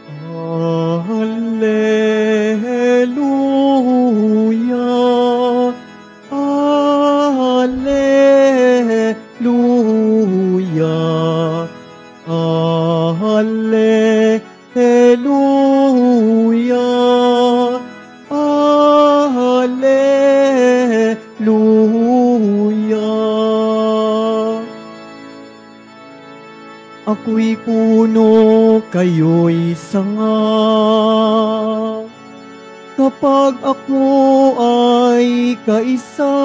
Alleluia, Alleluia, Alleluia, Alleluia. Ako'y puno, kayo'y sanga. Kapag ako ay kaisa,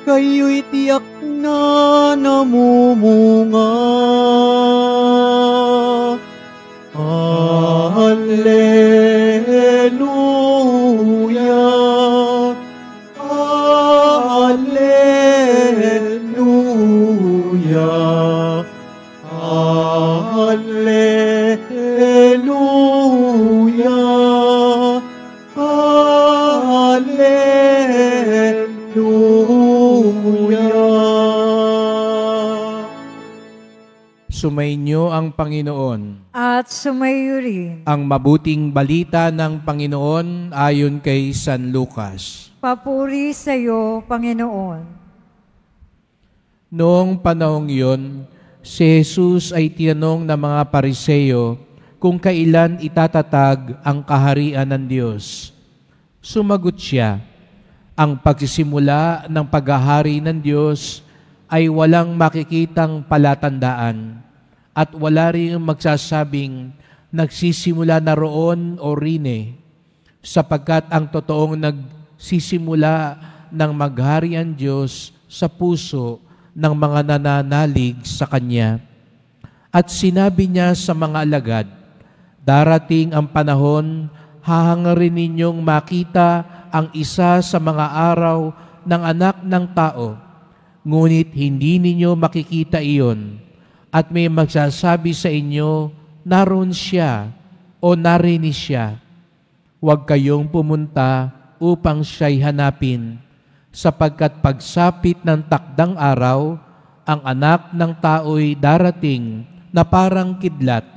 kayo'y tiyak na namumunga. Alleluia, Alleluia, Alleluia, Alleluia. Sumainyo ang Panginoon. At sumayo rin. Ang mabuting balita ng Panginoon ayon kay San Lucas. Papuri sa iyo, Panginoon. Noong panahong iyon, si Jesus ay tinanong ng mga Pariseo kung kailan itatatag ang kaharian ng Diyos. Sumagot siya, ang pagsisimula ng paghahari ng Diyos ay walang makikitang palatandaan at wala rin magsasabing nagsisimula na roon o rine, sapagkat ang totoong nagsisimula ng maghari ang Diyos sa puso ng mga nananalig sa Kanya. At sinabi niya sa mga alagad, darating ang panahon, hahangarin ninyong makita ang isa sa mga araw ng Anak ng Tao, ngunit hindi ninyo makikita iyon, at may magsasabi sa inyo, naroon siya o narinig siya. Huwag kayong pumunta upang siya'y hanapin, sapagkat pagsapit ng takdang araw, ang Anak ng Tao'y darating na parang kidlat.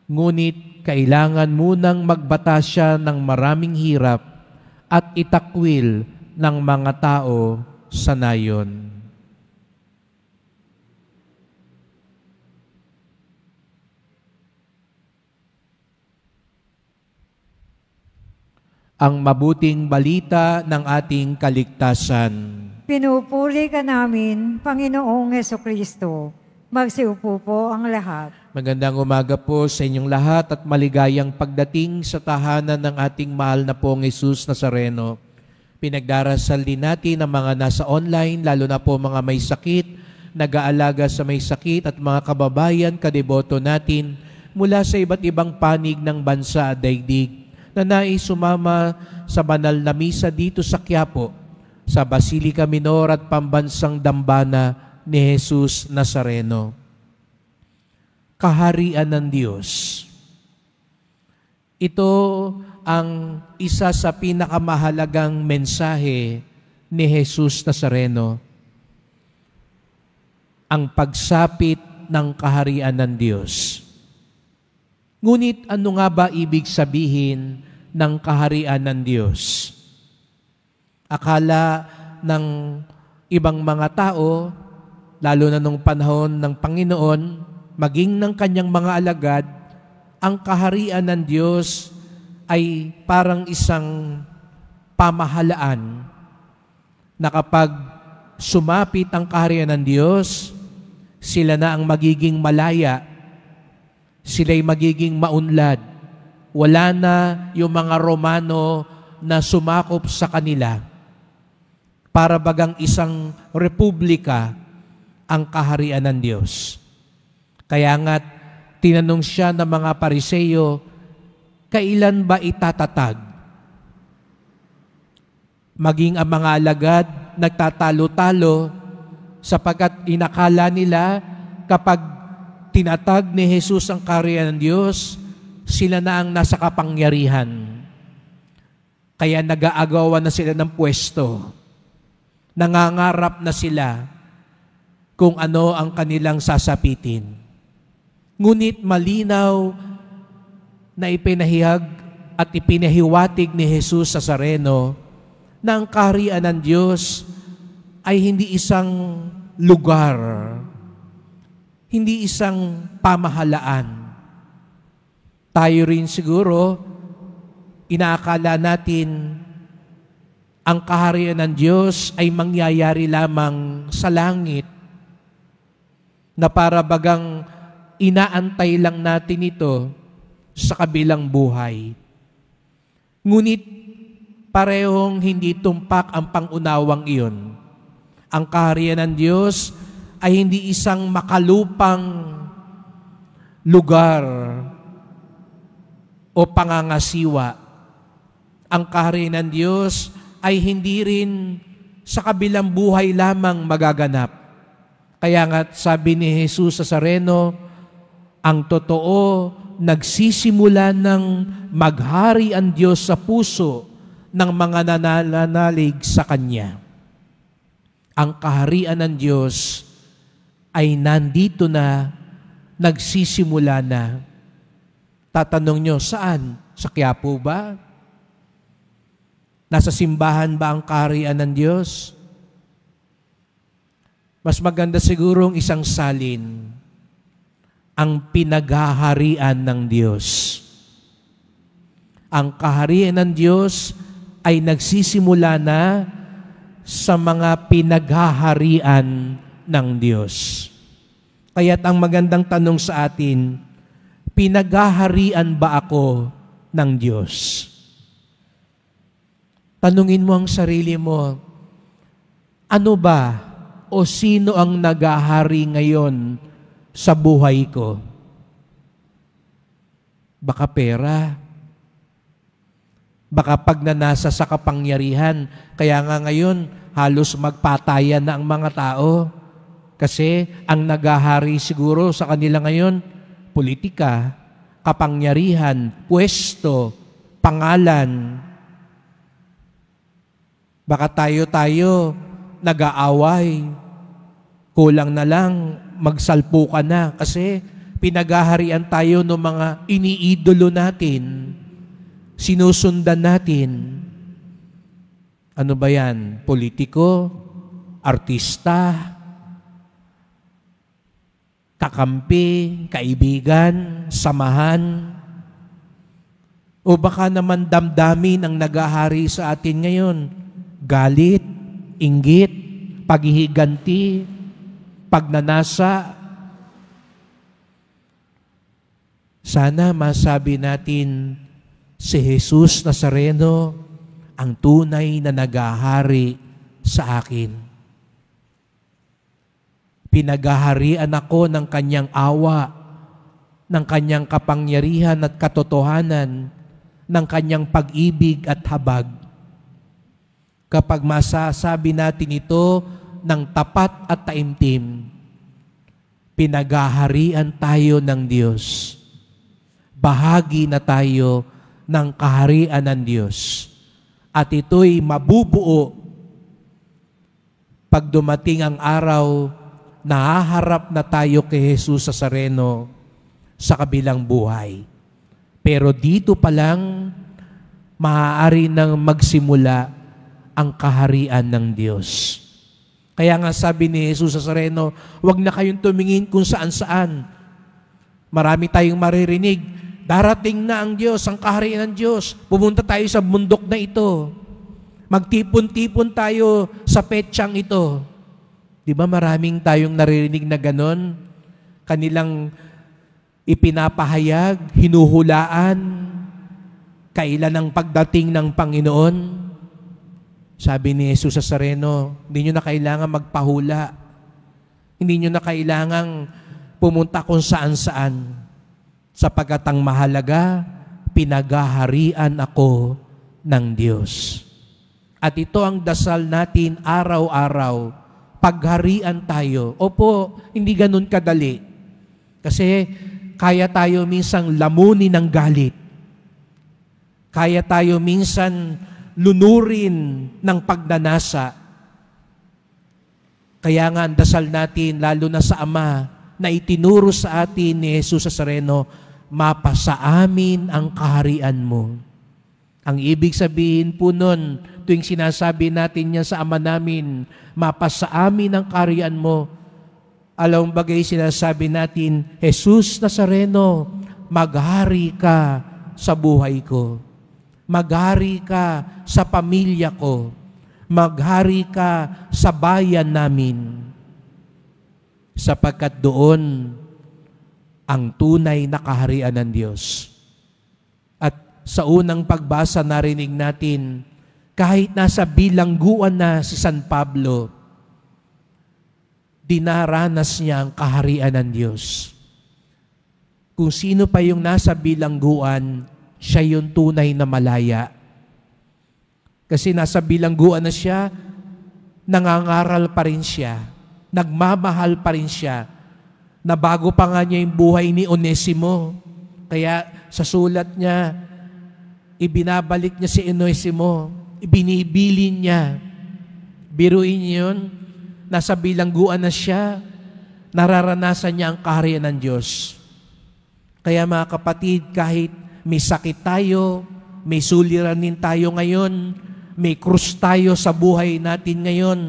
Ngunit kailangan munang magbata siya ng maraming hirap at itakwil ng mga tao sa nayon. Ang mabuting balita ng ating kaligtasan. Pinupuri ka namin, Panginoong Hesukristo. Magsiupo po ang lahat. Magandang umaga po sa inyong lahat at maligayang pagdating sa tahanan ng ating mahal na pong Jesus Nazareno. Pinagdarasal din natin ang mga nasa online, lalo na po mga may sakit, nag-aalaga sa may sakit at mga kababayan, kadeboto natin mula sa iba't ibang panig ng bansa at daigdig na nais sumama sa banal na misa dito sa Quiapo, sa Basilica Minor at Pambansang Dambana ni Jesus Nazareno. Kaharian ng Diyos. Ito ang isa sa pinakamahalagang mensahe ni Jesus Nazareno. Ang pagsapit ng kaharian ng Diyos. Ngunit ano nga ba ibig sabihin ng kaharian ng Diyos? Akala ng ibang mga tao, lalo na nung panahon ng Panginoon, maging ng kanyang mga alagad, ang kaharian ng Diyos ay parang isang pamahalaan na kapag sumapit ang kaharian ng Diyos, sila na ang magiging malaya, sila'y magiging maunlad. Wala na yung mga Romano na sumakop sa kanila. Para bagang isang republika ang kaharian ng Diyos. Kaya nga't tinanong siya ng mga Pariseo, kailan ba itatatag? Maging ang mga alagad nagtatalo-talo sapagkat inakala nila kapag tinatag ni Jesus ang kaharian ng Diyos, sila na ang nasa kapangyarihan. Kaya nag-aagawan na sila ng pwesto. Nangangarap na sila kung ano ang kanilang sasapitin. Ngunit malinaw na ipinahayag at ipinahiwatig ni Jesus Nazareno na ang kaharian ng Diyos ay hindi isang lugar, hindi isang pamahalaan. Tayo rin siguro, inaakala natin ang kaharian ng Diyos ay mangyayari lamang sa langit, na para bagang inaantay lang natin ito sa kabilang buhay. Ngunit parehong hindi tumpak ang pangunawang iyon. Ang kaharian ng Diyos ay hindi isang makalupang lugar o pangangasiwa. Ang kaharian ng Diyos ay hindi rin sa kabilang buhay lamang magaganap. Kaya nga sabi ni Jesus Nazareno, ang totoo nagsisimula ng maghari ang Diyos sa puso ng mga nananalig sa Kanya. Ang kaharian ng Diyos ay nandito na, nagsisimula na. Tatanong nyo, saan? Sa Quiapo ba? Nasa simbahan ba ang kaharian ng Diyos? Mas maganda sigurong isang salin, ang pinaghaharian ng Diyos. Ang kaharian ng Diyos ay nagsisimula na sa mga pinaghaharian ng Diyos. Kaya't ang magandang tanong sa atin, pinaghaharian ba ako ng Diyos? Tanungin mo ang sarili mo, ano ba o sino ang naghahari ngayon sa buhay ko? Baka pera. Baka pagnanasa sa kapangyarihan. Kaya nga ngayon, halos magpatayan na ang mga tao. Kasi ang naghahari siguro sa kanila ngayon, politika, kapangyarihan, pwesto, pangalan. Baka tayo nag-aaway. Kulang na lang, magsalpukan na. Kasi pinaghaharian tayo ng mga iniidolo natin, sinusundan natin. Ano ba yan? Politiko, artista, kakampi, kaibigan, samahan, o baka naman damdamin ang naghahari sa atin ngayon. Galit, inggit, paghihiganti, pagnanasa. Sana masabi natin, si Jesus Nazareno ang tunay na naghahari sa akin. Pinaghaharian ako ng kanyang awa, ng kanyang kapangyarihan at katotohanan, ng kanyang pag-ibig at habag. Kapag masasabi natin ito ng tapat at taimtim, pinaghaharian tayo ng Diyos. Bahagi na tayo ng kaharian ng Diyos. At ito'y mabubuo pag dumating ang araw na haharap na tayo kay Jesus Nazareno sa kabilang buhay. Pero dito pa lang, maaari nang magsimula ang kaharian ng Diyos. Kaya nga sabi ni Jesus Nazareno, huwag na kayong tumingin kung saan-saan. Marami tayong maririnig, darating na ang Diyos, ang kaharian ng Diyos. Pumunta tayo sa bundok na ito. Magtipon-tipon tayo sa petsang ito. Di ba maraming tayong naririnig na ganon? Kanilang ipinapahayag, hinuhulaan, kailan ang pagdating ng Panginoon. Sabi ni Jesus Nazareno, hindi nyo na kailangan magpahula. Hindi nyo na kailangan pumunta kung saan-saan. Sapagkat ang mahalaga, pinaghaharian ako ng Diyos. At ito ang dasal natin araw-araw. Pagharian tayo. Opo, hindi ganun kadali. Kasi kaya tayo minsang lamunin ng galit. Kaya tayo minsan lunurin ng pagnanasa. Kaya nga ang dasal natin, lalo na sa Ama, na itinuro sa atin ni Jesus Nazareno, mapasa amin ang kaharian mo. Ang ibig sabihin po nun, tuwing sinasabi natin niya sa Ama namin, mapasa amin ang kaharian mo, alam bagay sinasabi natin, Jesus Nazareno, maghari ka sa buhay ko. Maghari ka sa pamilya ko. Maghari ka sa bayan namin. Sapagkat doon ang tunay na kaharian ng Diyos. At sa unang pagbasa narinig natin, kahit nasa bilangguan na si San Pablo, dinaranas niya ang kaharian ng Diyos. Kung sino pa yung nasa bilangguan, siya yung tunay na malaya. Kasi nasa bilangguan na siya, nangangaral pa rin siya, nagmamahal pa rin siya, na bago pa nga niya yung buhay ni Onesimo. Kaya sa sulat niya, ibinabalik niya si Onesimo, ibinibilin niya. Biruin niyo yun, nasa bilangguan na siya, nararanasan niya ang kaharian ng Diyos. Kaya mga kapatid, kahit may sakit tayo, may suliranin tayo ngayon, may krus tayo sa buhay natin ngayon,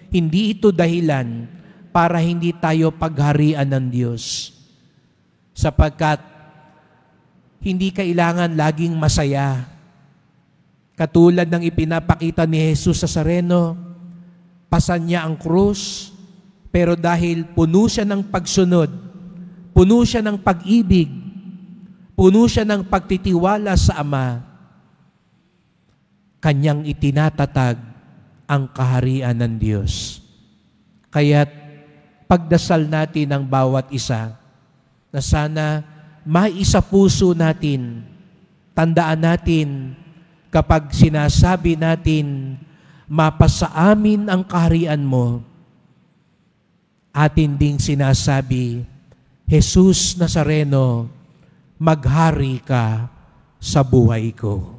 hindi ito dahilan para hindi tayo pagharian ng Diyos. Sapagkat hindi kailangan laging masaya. Katulad ng ipinapakita ni Jesus Nazareno, pasan niya ang krus, pero dahil puno siya ng pagsunod, puno siya ng pag-ibig, puno siya ng pagtitiwala sa Ama, kanyang itinatatag ang kaharian ng Diyos. Kaya't pagdasal natin ang bawat isa na sana maisa puso natin, tandaan natin kapag sinasabi natin, mapasa amin ang kaharian mo, atin ding sinasabi, Jesus Nazareno, maghari ka sa buhay ko.